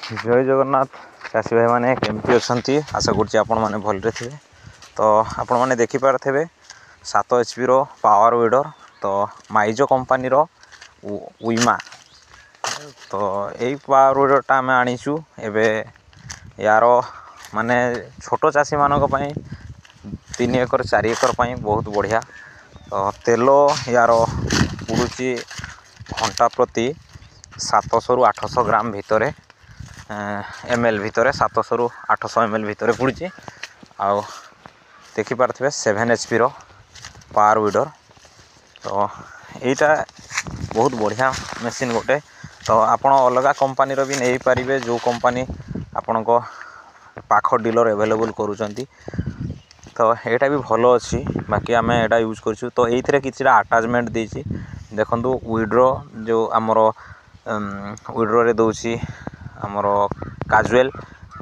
जय जगन्नाथ चाषी भाई मैंने केमती अच्छा आशा करुँच आपण मैंने भलरे थे। तो आपण मैंने देखिपारे 7 HP पावर वीडर तो माइजो कंपानी उइमा तो यही पावर वीडरटा आम आनीचु एबे यार माने छोट चाषी मानक 3 एकर 4 एकर बहुत बढ़िया। तो तेल यार पड़ुची घंटा प्रति 700 ରୁ 800 ग्राम भितर ml भितर 700 ରୁ 800 ml भितर पड़ुची। आउ देखिपारे 7 HP पावर वीडर तो यहीटा बहुत बढ़िया मेसीन गोटे। तो आपण अलग कंपानी भी नहीं पारे जो कंपानी आपण को पाख डीलर एवेलेबल करूँगी। तो यहाँ भी भल अच्छी बाकी आम यहाँ यूज कर। तो ये कि आटाचमेंट देती देखो विड्रो जो आमर विड्रो दौची आमर काजुएल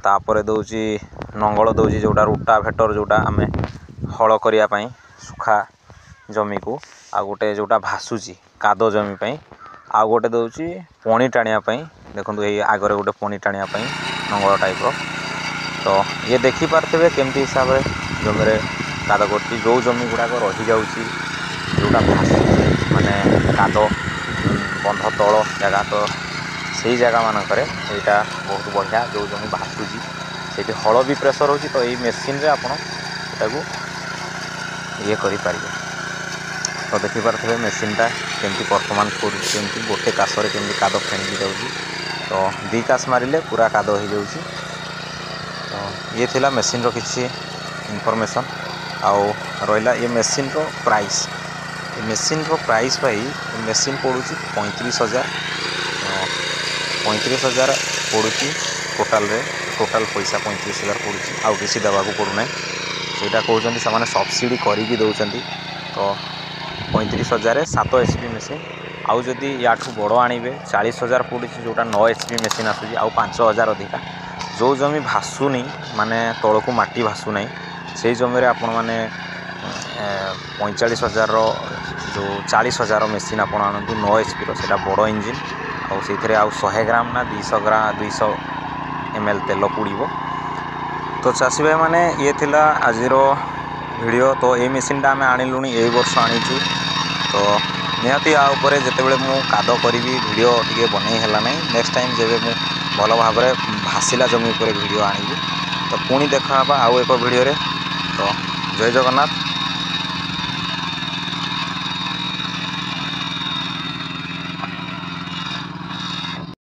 तापर दौची नंगल दौची जोटा रोटा भेटर जोटा आम हल करने सुखा जमी को आ गोटे जोटा भासुची काद जमी आ गोटे दौची पणी टाणियापाई देखो ये आगरे गोटे पणी टाणियापाई नंगल टाइप रो। तो ये देखिपारे केमती हिसाब से जमी काद कर जो जमी गुड़ाक रही जाऊँगी जोटा भासुची माने काद बंध तल जगह तो सही जगह मानक यहाँ बहुत बढ़िया जो जमी भासुची से हल भी प्रेसर होची। तो ये मेसीन रे आपण एटाकू ये करें। तो देखिपारे मेसीनटा केमती परफॉर्मेंस कर गोटे कासरे केमती काद फेंगी जाऊँगी। तो 2 कास मारिले पूरा काद हो जाऊँगी। तो ये थिला मेसीन रो किसी इनफॉरमेशन आउ रहा ये मेसीन रो प्राइस। ये मेसीन रो प्राइस भाई मेसीन पड़ुची 35,000 पड़ुची टोटाल पैसा 35,000 पड़ुची आउ किसी देवा पड़ूना यहाँ कहते हैं सब्सिडी करी दौरान। तो 35,000 7 HP मेसीन आउ जदि या बड़ आणवे 40,000 पड़ुची जोटा 9 HP मेसीन आसूँ आउ 5,000 अधिका जो जमी भासुनी माने तलकू माटी भासुना से जमी आपण मैंने 45,000 जो 40,000 मेसीन आप आणतु 9 HP से बड़ इंजिन आउ से 100 ग्राम ना 200 ml तेल पुड़ो। तो चाषी भाई मैंने ये थिला आजिर वीडियो। तो ये मेसीनटा आम आणिलुणी यही वर्ष आनीचु। तो निहाती आउे जितेबाला मु काद करी वीडियो टे बन है ना नेक्स्ट टाइम जब मु भल भाव भासिला जमी पर वीडियो आनी। तो पुणी देखा आउ एक वीडियो रे। तो जय जगन्नाथ।